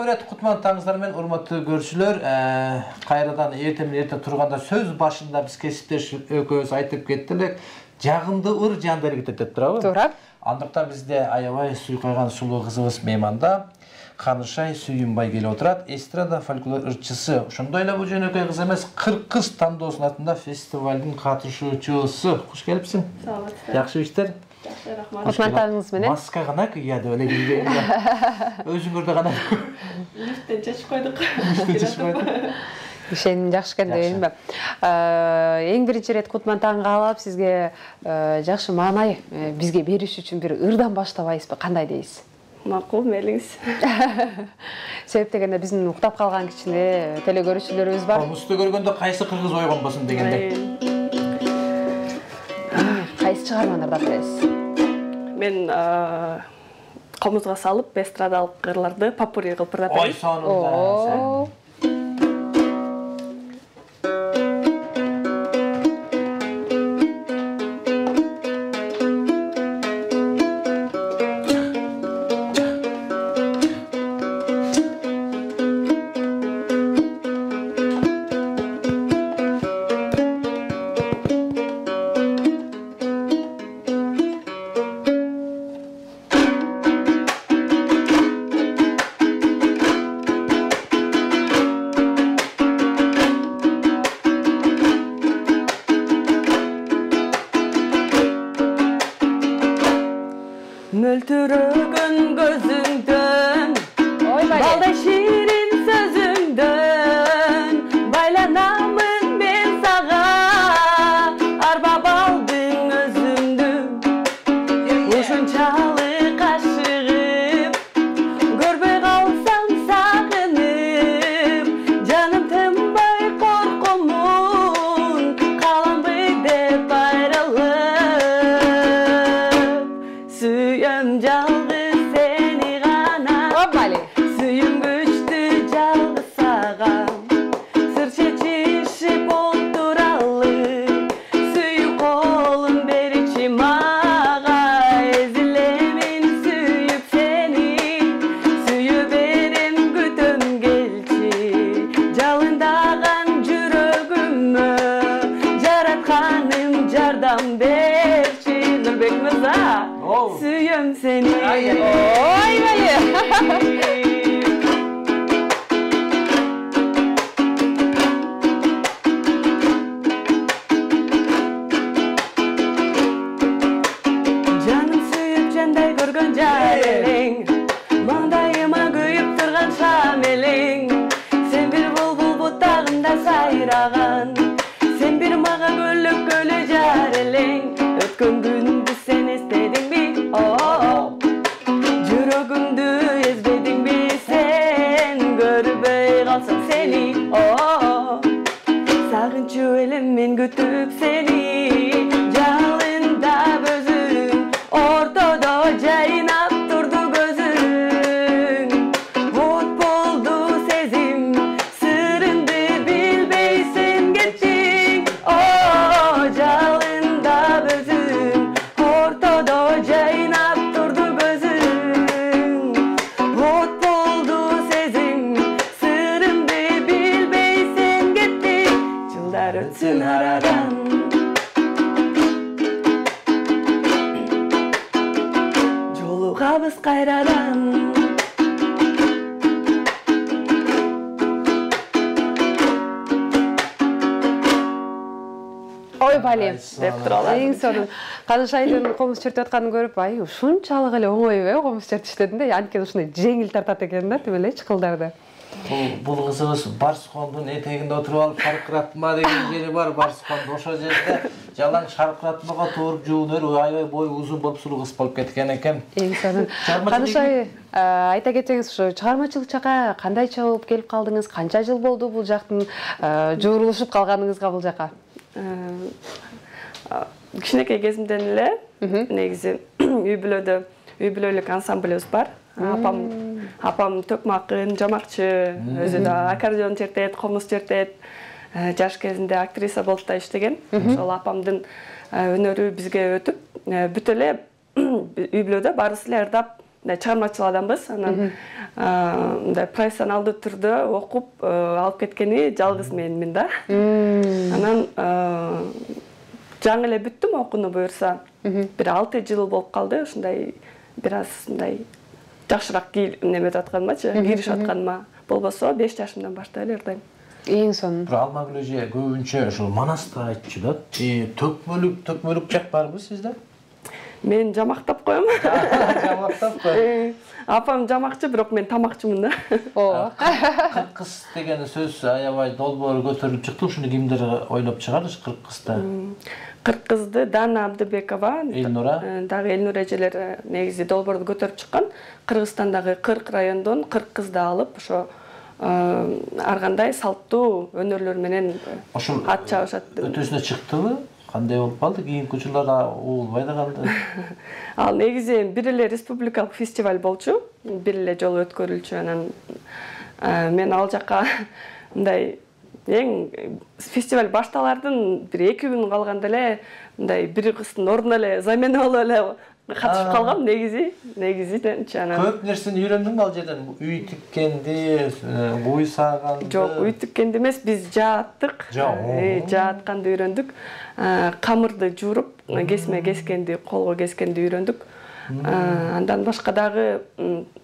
Дагы бир кутмандыңыздар менен урматтуу көрүүчүлөр, кайрадан эртең турганда сөз башында биз кесиптеш экөөбүз айтып кеттилик. Жагымдуу ыр жан берекет деп турабы? Туура. Андыктан бизде аябай сүйкайган сулуу кызыбыз мейманда Канышай Сүйүнбай келип отурат. Эстрада фольклор ырчысы. Ошондой эле бул жөнөкөй кыз эмес, 40 кыз тандоосунун атында фестивалдын катышуучусу. Куш келипсиң. Саламатсыздар. Жакшы иштер? Жакшы, рахмат. Кутмандыңыз менен. Маска гана кийди эле кийген. Өзүңөрдө гана. Лифттен чечип койдук. Ишеним жакшы экен деп элемби? Эң биринчи ирет Кутман каалап сизге жакшы маанай бизге бериш үчүн бир ырдан баштабайсызбы? Кандай дейсиз? Макул, мейлиңиз. Себеп дегенде биздин уктап калган кичине теле көрүүчүлөрүбүз бар. Комузду көргөндө кайсы кыргыз ойгонбосун дегендей. Кайсы чыгармаларды билесиз? Мен комузга салып, эстрадалык кырларды попурри кылып бератам. Ой, сонунда. Möltürөгөн gözüңдөн, балдай ширин сөзүңдөн, байланамын мен сага, арба балдың өзүңдү. Ушунчалык ашыгып, көрбөй калсам сагынып, жаным тынбай коркомун, каламбы деп айрылып. Сүйөм жалгыз сени гана, сүйүм күчтүү жалгыз сага, сыр чечишип отуралы, сүйүп колун беричи мага, эзилемин сүйүп сени, сүйө берем күтөм келчи, жалындаган жүрөгүмө, жаратканым жардам берчи. Нурбек мырза, сүйөм сени. Ой, бали. Жаным сүйүп жандай көргөн жар элең, маңдайыма күйүп турган шам элең. Сен бир булбул бутагында сайраган, сен бир мага көлөккөлө жар элең. Өткөн күндү сен эстедиңби? Жүрөгүмдү эзбедиңби сен? Көрбөй калсам сени, сагынчу элем мен күтүп сени. Жалында өзүң, ортодо жайнап турду көзүң. От болду сезим, сырымды билбейсиң кеттиң. Жалында өзүң, ортодо жайнап турду көзүң. От болду сезим, сырымды билбейсиң кеттиң. Жылдар өтсүн арадан, жолугабыз кайрадан. Ой, бали. Деп туралар. Эң сонун. Канышайдын комуз чертип атканын көрүп, ай, ушунчалык эле оңойбу комуз чертиштедин да, анткени ушундай жеңил тартат экен да, тим эле чыкылдарды. Бул кызыбыз Барскондун этегинде отуруп алып шаркыратма деген жери бар. Барсконд ошол жерде жалаң шаркыратмага тууруп жуунөр аябай бою узун болуп сулуу кыз болуп кеткен экен. Эң сонун. Канышай, айта кетсеңиз, ушу чыгармачылык жакка кандай чогулуп келип калдыңыз? Канча жыл болду бул жактын жуурулушуп калганыңызга бул жакка? Кичинекей кезимден эле негизи үй бүлөлүк ансамблыбыз бар. Апам төкмакын, жамакчы, өзү да аккордеон чертет, комуз чертет. Жаш кезинде актриса болуп да иштеген. Ошол апамдын өнөрү бизге өтүп, бүт эле үй бүлөдө баарыбыз эле ырдап, чыгармачыл адамбыз. Анан мындай профессионалдуу түрдө окуп алып кеткени жалгыз менмин да. Анан жаңы эле бүттүм окууну буюрса. Бир 6 жыл болуп калды, ушундай бир аз мындай жакшыраак неметип атканымачы, киришип атканыма. Болбосо 5 жашымдан баштап эле ырдайм. Эң сонун. Бир Алмагүл эже көбүнчө ушул Манасты айтчу да. Төкмөлүк жак барбы сизде? Мен жамактап коем. Жамактап кой. Апам жамакчы, бирок мен тамакчымын да. Ооба. Кыркыз деген сөз аябай долбоору көтөрүлүп чыкты. Ушуну кимдер ойлоп чыгарды кыркызды? Кыркызды Дана Абдыбекова, Элнура. дагы Элнура эжелер негизи долбоорду көтөрүп чыккан. Кыргызстандагы 40 райондон кыркызды алып, ошо ар кандай салттуу өнөрлөр менен ат чабышат. Өтөсүнө чыктыбы? Кандай болуп калды? Кийинки учурларда угулбай да калды. Ал негизи бир эле республикалык фестиваль болчу, бир эле жолу өткөрүлчү. Анан мен ал жака мындай эң фестиваль башталардын бир 2 күн калганда эле мындай бир кыздын ордуна эле замена болуп эле катышып калгам негизиненчи. Анан Көп нерсени үйрөндүңбү ал жерден? Үй тиккенди, буй сааганды? Жок, үй тиккенди эмес, биз жааттык. Жаатканды үйрөндүк. Камырды жууруп, кесме кескенди, колго кескенди үйрөндүк. Андан башка дагы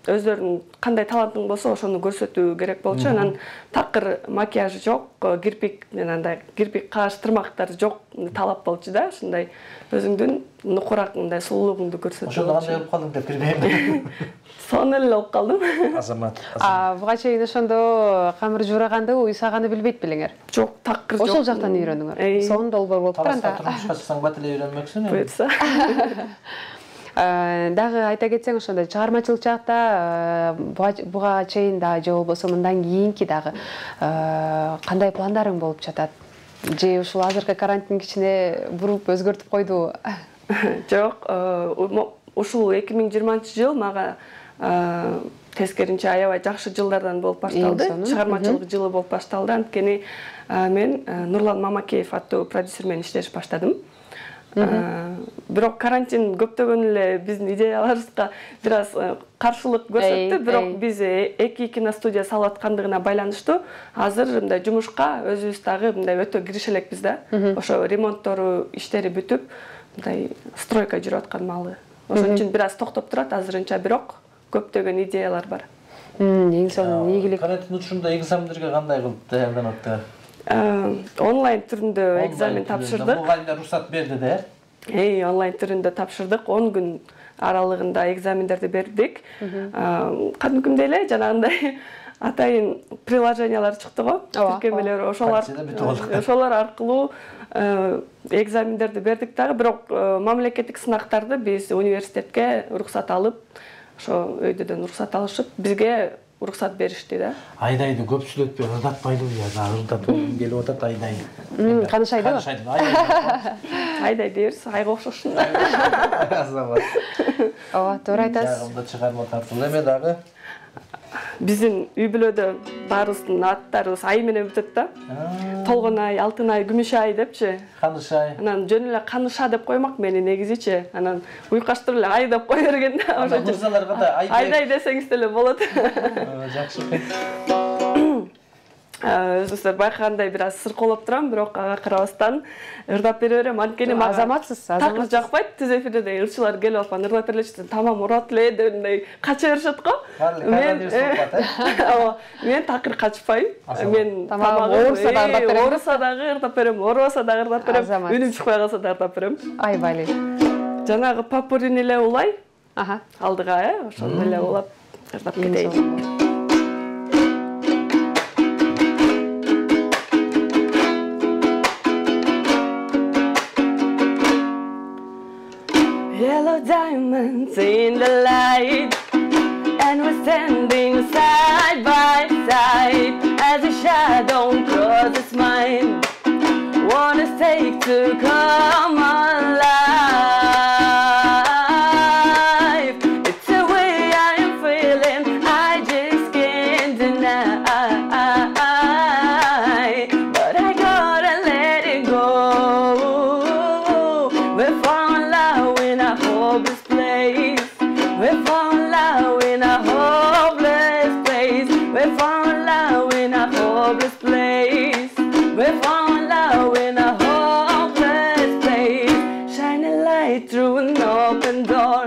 өздөрүнүн кандай талантың болсо ошону көрсөтүү керек болчу. Анан такыр макияж жок, кирпик менен андай кирпик каш тырмактар жок талап болчу да. Ушундай өзүңдүн нукурак мындай сулуулугуңду көрсөтүү. Ошондо кандай болуп калдың деп билбейм. Сонун эле болуп калдым. Азамат. Буга чейин ошондо камыр жуураганды, уй сааганды билбейт белеңер? Жок, такыр жок. Ошол жактан үйрөндүңөр. Сонун долбоор болуп турганда. Турмушка чыксаң бат эле үйрөнмөксүң. Буйрса. Дагы айта кетсең ошондой чыгармачылык жакта буга чейин да же болбосо мындан кийинки дагы кандай пландарың болуп жатат? Же ушул азыркы карантин кичине буруп өзгөртүп койдубу? Жок, ушул 2020-жыл мага тескеринче аябай жакшы жылдардан болуп башталды. Чыгармачылык жылы болуп башталды. Анткени мен Нурлан Мамакеев аттуу продюсер менен иштешип баштадым. Бирок карантин көптөгөн эле биздин идеяларыбызга бир аз каршылык көрсөттү. Бирок биз 2 киностудия салып аткандыгына байланыштуу азыр мындай жумушка өзүбүз дагы мындай өтө кирише элекпиз да. Ошо ремонттору иштери бүтүп, мындай стройка жүрүп аткан маалы. Ошон үчүн бир аз токтоп турат азырынча, бирок көптөгөн идеялар бар. Эң сонун ийгилик. Карантин учурунда экзамендерге кандай кылып даярданат? Онлайн түрүндө экзамен тапшырдык. Мугалимдер уруксат берди да? Онлайн түрүндө тапшырдык. 10 күн аралыгында экзамендерди бердик. Кадимкидей эле жанагындай атайын приложениялар чыкты го. Тиркемелер ошолор аркылуу экзамендерди бердик дагы, бирок мамлекеттик сынактарды биз университетке уруксат алып, ошо өйдөдөн уруксат алышып, бизге уруксат беришти да. Айдайды көп сүйлөтпөй ырдатпайлыбы я, ырдатып келип атат Айдай. Канышайдыбы? Айдай дейбиз, айга окшошун. Азамат. Ооба, туура айтасыз. Жагымда чыгарма тартылды эме дагы. Биздин үй бүлөдө баарыбыздын аттарыбыз ай менен бүтөт да. Толгон ай, алтын ай, күмүш ай депчи. Канышай. Анан жөн эле Каныша деп коймак мени негизичи. Анан уйкаштырып эле ай деп кое берген да. Ошо мырзалар кандай Айдай десеңиз деле болот. Жакшы. Өзүңүздөр байкагандай бир аз сыркоолоп турам, бирок ага карабастан ырдап бере берем. Анткени мага Азаматсыз, такыр жакпайт. Түз эфирде ырчылар келип атпан, ырдап береличи, тамам урат эле деп мындай кача беришет го. Мен такыр качпайм. Мен тамагым ооруса дагы ырдап берем, оорубаса дагы ырдап берем. Үнүм чыкпай калса да ырдап берем. Айбайли. Жанагы Папурин эле улай. Аха. Алдыга, ошону эле улап ырдап кетейин. Yellow diamonds in the light, and we're standing side by side as a shadow crosses mine. Wanna stake to come alive. It's the way I am feeling, I just can't deny. But I gotta let it go. We're falling in love in a hopeless place. We're falling in love in a hopeless light through an open door.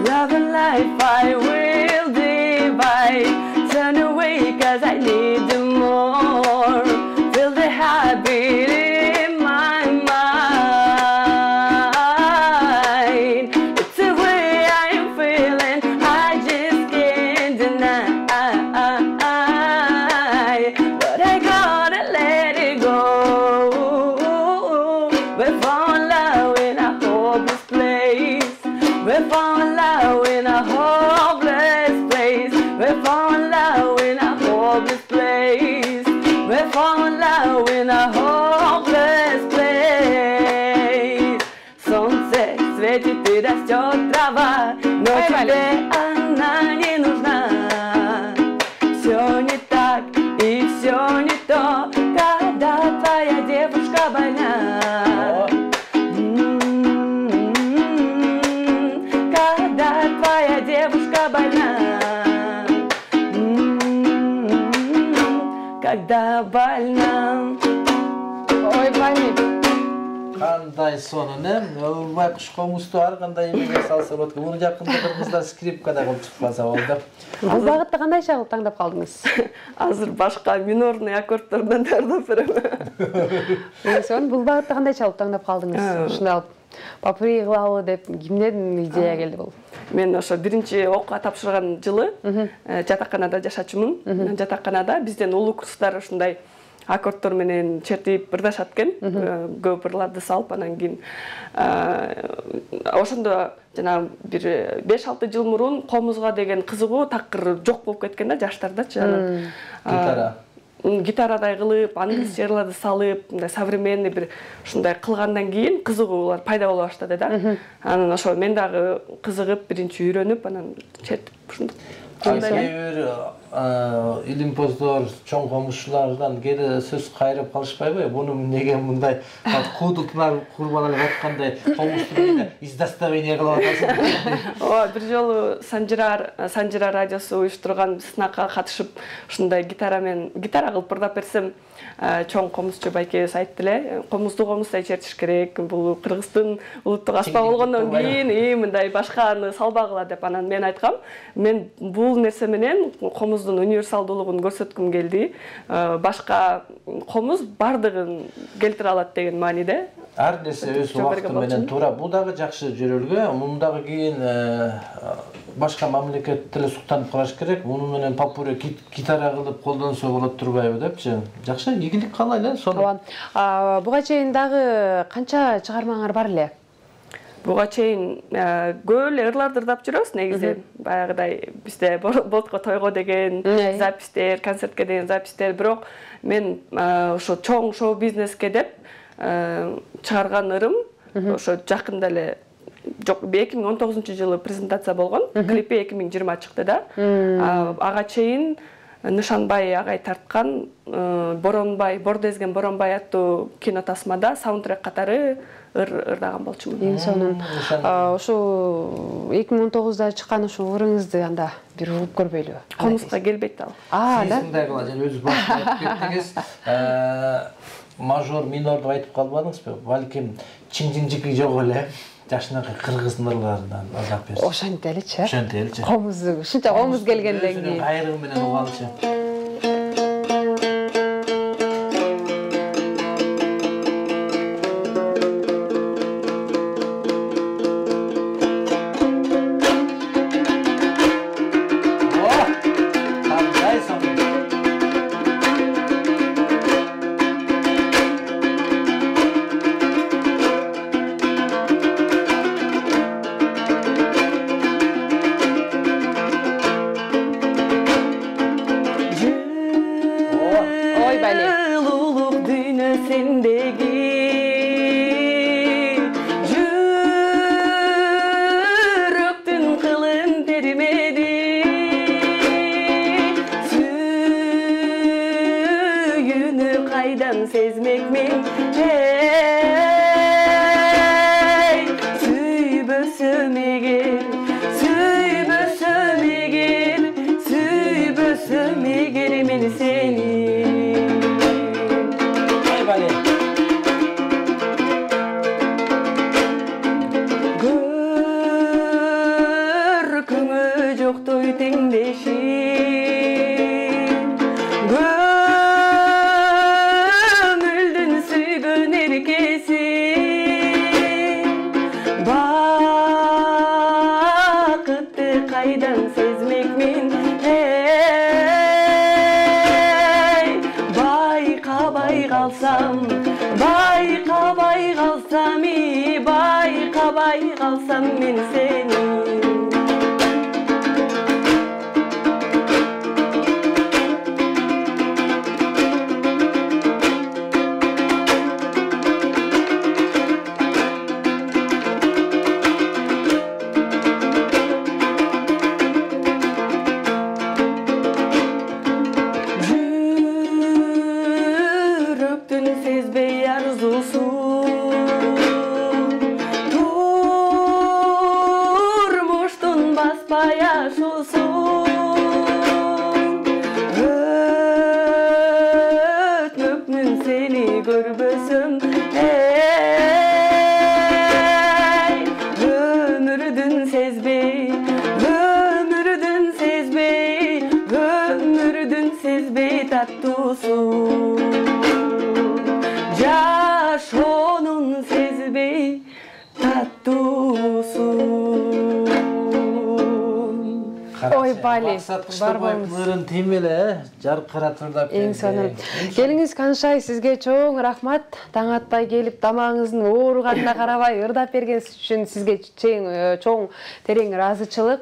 Love and life I will divide. Turn away 'cause I need you more. Feel the heartbeat in my mind. It's the way I am feeling, I just can't deny. But I gotta let it go. We found love in a hopeless place. We found love in a hopeless place. We found love in a hopeless place. We found love in a hopeless place. Солнце светит и растет трава, но тебе она не нужна. Все не так и все не то, когда твоя девушка больна. Когда твоя девушка больна. Когда больна. Ой, Вали. Кандай сонун, Ылбай куш комузду ар кандай эмеге салса болот. Муну жакында кыргыздар скрипкада кылып чыкпаса болду. Бул багытта кандай шагыл таңдап калдыңыз? Азыр башка минорный аккордтордон тартып берем. Сен бул багытта кандай чалып таңдап калдыңыз? Ушундай попури кылалы деп кимден идея келди бул? Мен ошо биринчи окууга тапшырган жылы жатаканада жашачумун. Жатаканада бизден улуу курстар ушундай аккордтор менен чертип ырдашат экен. Көп ырларды салып, анан кийин ошондо жана бир 5-6 жыл мурун комузга деген кызыгуу такыр жок болуп кеткен да жаштардачы. Гитара. Гитарадай кылып, англисче ырларды салып, мындай современный бир ушундай кылгандан кийин кызыгуулар пайда боло баштады да. Анан ошо мен дагы кызыгып, биринчи үйрөнүп, анан чертип ушундай. Кайсы илимпоздор, чоң комузчулардан кээде сөз кайрып калышпайбы? Буну неге мындай куудултунар курбаналып аткандай комузду издоставение кылып атасың? Бир жолу Санжира радиосу уюштурган сынакка катышып, ушундай гитара кылып ырдап берсем, чоң комузчу байкебиз айтты эле, комузду комуздай чертиш керек, бул Кыргыздын улуттук аспабы болгондон кийин мындай башканы салбагыла деп. Анан мен айткам, мен бул нерсе менен комуздун универсалдуулугун көрсөткүм келди. Башка комуз бардыгын келтире алат деген мааниде. Ар нерсе өз убакыты менен туура. Бул дагы жакшы жөрөлгө. Мундагы кийин башка мамлекет деле суктанып караш керек. Муну менен попури гитара кылып колдонсо болот турбайбы депчи. Жакшы, ийгилик каалайлы. Сону. Буга чейин дагы канча чыгармаңар бар эле? Буга чейин көп эле ырларды ырдап жүрөбүз негизи. Баягыдай бизде ботко тойго деген запистер, концертке деген запистер, бирок мен ошо чоң шоу бизнеске деп чыгарган ырым ошо жакында эле жок 2019-жылы презентация болгон. Клипи 2020 чыкты да. Ага чейин Нышанбай агай тарткан Бордезген Боронбай аттуу кинотасмада саундтрек катары ырдаган болчумун. Эң сонун. Ошо 2019-да чыккан ошо ырыңызды анда бир угуп көрбөйлү? Комузга келбейт ал. Сиз мындай кыла, жана өзү башка айтып кеттиңиз. Мажор, минор деп айтып калбадыңызбы? Балким чиң-чиң-чиң жок эле. Жашынакы кыргыз ырларынан ырдап берсиз. Ошентеличи. Ошентеличи. Комуз, ушунча комуз келгенден кийин. Өзүнүн кайрыгы менен угалчы. қалсам мен сені. Жүректің сезбей арзусын, тұрмыштың баспай ашусын. Өтмөкмүн сені көрбөсөм, өмүрдүн сезбей, өмүрдүн сезбей, өмүрдүн сезбей таттуусун. Жашоонун сезбей таттуусун. Ой, Бали, Максат бар Кыштыбаев болуңуз. мырын тиймеле, жаркыратырдап Эң сонун. Келиңиз Канышай, сизге чоң рахмат. Таң атпай келип, тамагыңыздын ооруганына карабай ырдап берген үчүн сизге чоң терең ыраазычылык.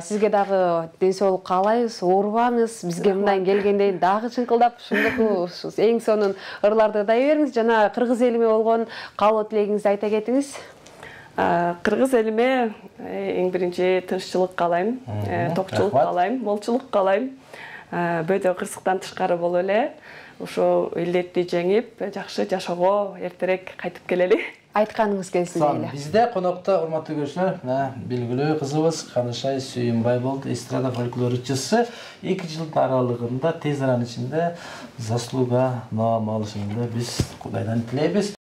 Сизге дагы ден соолук каалайбыз, оорубаңыз. Бизге мындан келгенден дагы чыңкылдап ушундой эң сонун ырларды ырдай бериңиз. Жана кыргыз элиме болгон каалоо тилегиңизди айта кетиңиз. Кыргыз элиме эң биринчи тынччылык каалайм, токчулук каалайм, молчулук каалайм. Бөтө кырсыктан тышкары болуп эле ошо илдетти жеңип, жакшы жашоого эртерээк кайтып келели. Айтканыңыз келсин дейли. Бизде конокто урматтуу көрүүчүлөр, белгилүү кызыбыз Канышай Сүйүнбай болду, эстрада фольклорчусу. 2 жылдын аралыгында тез аранын ичинде заслуга наам алышында биз Кудайдан тилейбиз.